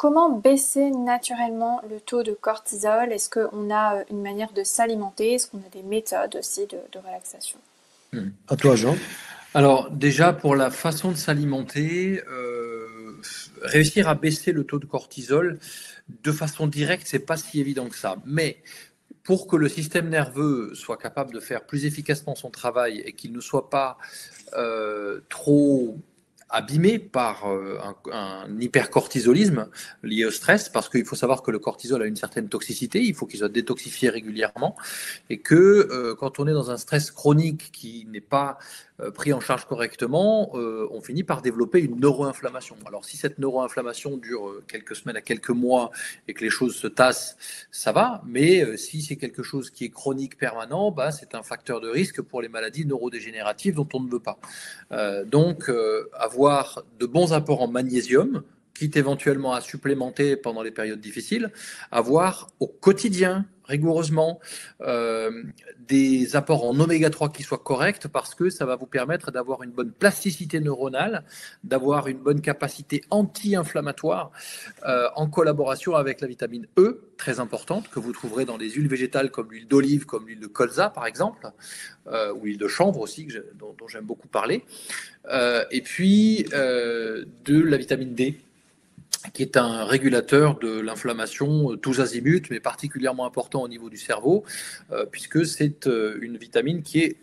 comment baisser naturellement le taux de cortisol? Est-ce qu'on a une manière de s'alimenter? Est-ce qu'on a des méthodes aussi de relaxation? À toi, Jean. Alors déjà pour la façon de s'alimenter, réussir à baisser le taux de cortisol de façon directe, c'est pas si évident que ça. Mais pour que le système nerveux soit capable de faire plus efficacement son travail et qu'il ne soit pas trop abîmé par un hypercortisolisme lié au stress, parce qu'il faut savoir que le cortisol a une certaine toxicité, il faut qu'il soit détoxifié régulièrement, et que quand on est dans un stress chronique qui n'est pas pris en charge correctement, on finit par développer une neuroinflammation. Alors si cette neuroinflammation dure quelques semaines à quelques mois et que les choses se tassent, ça va, mais si c'est quelque chose qui est chronique permanent, bah, c'est un facteur de risque pour les maladies neurodégénératives dont on ne veut pas. Donc avoir de bons apports en magnésium, quitte éventuellement à supplémenter pendant les périodes difficiles, avoir au quotidien, rigoureusement, des apports en oméga 3 qui soient corrects, parce que ça va vous permettre d'avoir une bonne plasticité neuronale, d'avoir une bonne capacité anti-inflammatoire, en collaboration avec la vitamine E, très importante, que vous trouverez dans les huiles végétales comme l'huile d'olive, comme l'huile de colza par exemple, ou l'huile de chanvre aussi, dont j'aime beaucoup parler, et puis de la vitamine D, qui est un régulateur de l'inflammation tous azimuts, mais particulièrement important au niveau du cerveau, puisque c'est une vitamine qui est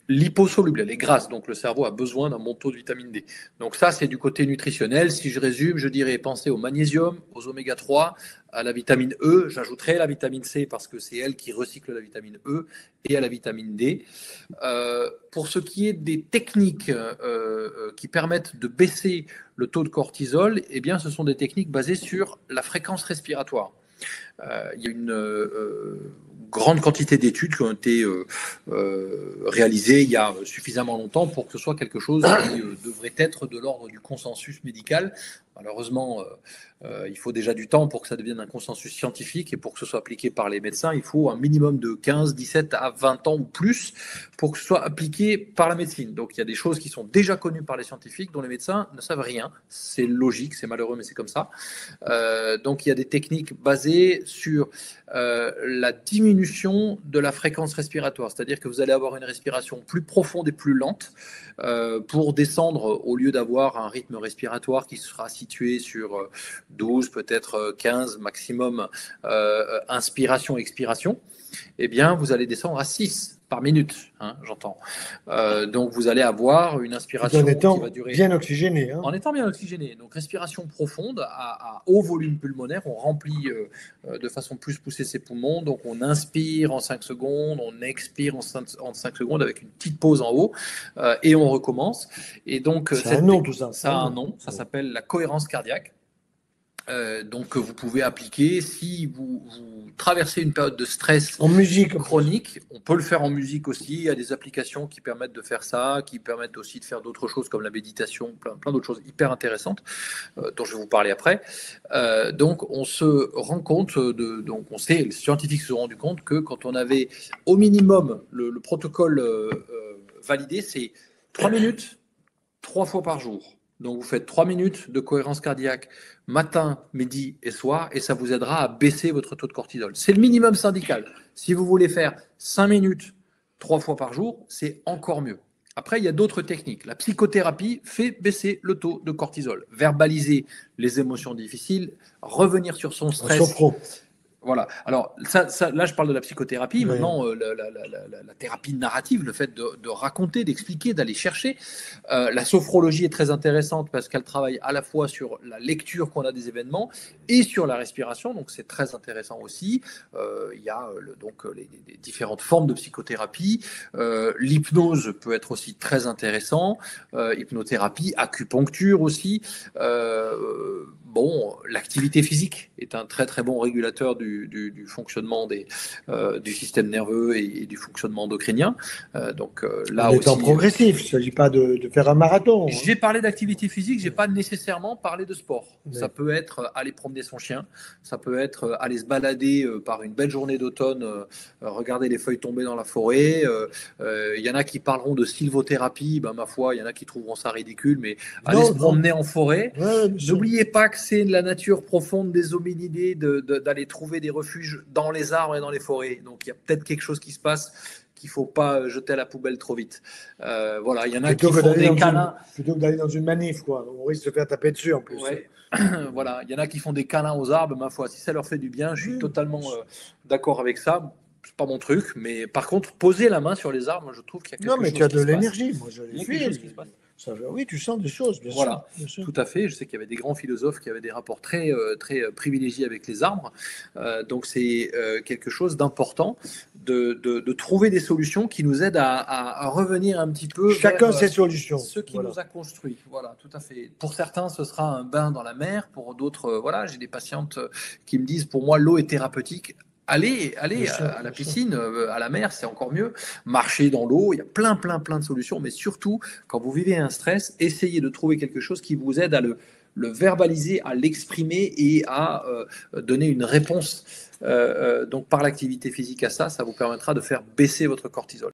liposoluble, elle est grasse, donc le cerveau a besoin d'un bon taux de vitamine D. Donc ça, c'est du côté nutritionnel. Si je résume, je dirais penser au magnésium, aux oméga 3, à la vitamine E, j'ajouterai la vitamine C parce que c'est elle qui recycle la vitamine E, et à la vitamine D. Pour ce qui est des techniques qui permettent de baisser le taux de cortisol, eh bien, ce sont des techniques basées sur la fréquence respiratoire. Il y a une grande quantité d'études qui ont été réalisées il y a suffisamment longtemps pour que ce soit quelque chose qui devrait être de l'ordre du consensus médical. Malheureusement, il faut déjà du temps pour que ça devienne un consensus scientifique, et pour que ce soit appliqué par les médecins, il faut un minimum de 15, 17 à 20 ans ou plus pour que ce soit appliqué par la médecine. Donc il y a des choses qui sont déjà connues par les scientifiques dont les médecins ne savent rien. C'est logique, c'est malheureux, mais c'est comme ça. Donc il y a des techniques basées sur la diminution de la fréquence respiratoire, c'est-à-dire que vous allez avoir une respiration plus profonde et plus lente pour descendre, au lieu d'avoir un rythme respiratoire qui sera situé sur 12, peut-être 15 maximum, inspiration, expiration, eh bien vous allez descendre à 6 par minute, hein, j'entends. Donc vous allez avoir une inspiration qui va durer... bien oxygéné. En étant bien oxygéné. Donc respiration profonde à haut volume pulmonaire, on remplit de façon plus poussée ses poumons, donc on inspire en 5 secondes, on expire en 5 secondes avec une petite pause en haut, et on recommence. Et donc, c'est un nom tout ça. Ça a un nom, ça s'appelle la cohérence cardiaque. Donc vous pouvez appliquer si vous traversez une période de stress en musique chronique. On peut le faire en musique aussi. Il y a des applications qui permettent de faire ça, qui permettent aussi de faire d'autres choses comme la méditation, plein d'autres choses hyper intéressantes dont je vais vous parler après. Donc on se rend compte, les scientifiques se sont rendus compte que quand on avait au minimum le protocole validé, c'est 3 minutes, 3 fois par jour. Donc vous faites 3 minutes de cohérence cardiaque matin, midi et soir, et ça vous aidera à baisser votre taux de cortisol. C'est le minimum syndical. Si vous voulez faire 5 minutes 3 fois par jour, c'est encore mieux. Après, il y a d'autres techniques. La psychothérapie fait baisser le taux de cortisol. Verbaliser les émotions difficiles, revenir sur son stress. Voilà. Alors, là, je parle de la psychothérapie. Oui. Maintenant, la thérapie narrative, le fait de raconter, d'expliquer, d'aller chercher. La sophrologie est très intéressante parce qu'elle travaille à la fois sur la lecture qu'on a des événements et sur la respiration. Donc, c'est très intéressant aussi. Il y a les différentes formes de psychothérapie. L'hypnose peut être aussi très intéressant. Hypnothérapie, acupuncture aussi. L'activité physique est un très très bon régulateur du du fonctionnement du système nerveux et du fonctionnement endocrinien. Donc là en étant aussi, progressif, il ne s'agit pas de faire un marathon. Hein. J'ai parlé d'activité physique, j'ai pas nécessairement parlé de sport. Ouais. Ça peut être aller promener son chien, ça peut être aller se balader par une belle journée d'automne, regarder les feuilles tomber dans la forêt. Il y en a qui parleront de sylvothérapie, ben, ma foi, il y en a qui trouveront ça ridicule, mais aller se promener en forêt. Ouais, n'oubliez pas que c'est la nature profonde des hominidés d'aller trouver des refuges dans les arbres et dans les forêts. Donc il y a peut-être quelque chose qui se passe qu'il ne faut pas jeter à la poubelle trop vite. Voilà, il y en a qui font des câlins. Plutôt que d'aller dans une manif, quoi. On risque de se faire taper dessus en plus. Ouais. Voilà, il y en a qui font des câlins aux arbres, ma foi, si ça leur fait du bien, je suis totalement d'accord avec ça. C'est pas mon truc, mais par contre, poser la main sur les arbres, je trouve qu'il y a quelque chose. Non, mais tu as de l'énergie. Moi, je il y a quelque chose qui se passe. Oui, tu sens des choses, bien voilà, sûr. Bien sûr. Tout à fait. Je sais qu'il y avait des grands philosophes qui avaient des rapports très privilégiés avec les arbres. Donc c'est quelque chose d'important de trouver des solutions qui nous aident à revenir un petit peu chacun vers ses solutions. Ce qui nous a construit. Voilà, tout à fait. Pour certains, ce sera un bain dans la mer. Pour d'autres, voilà, j'ai des patientes qui me disent, pour moi, l'eau est thérapeutique. Allez à la piscine, à la mer, c'est encore mieux. Marcher dans l'eau, il y a plein de solutions. Mais surtout, quand vous vivez un stress, essayez de trouver quelque chose qui vous aide à le verbaliser, à l'exprimer et à donner une réponse. Donc par l'activité physique à ça, ça vous permettra de faire baisser votre cortisol.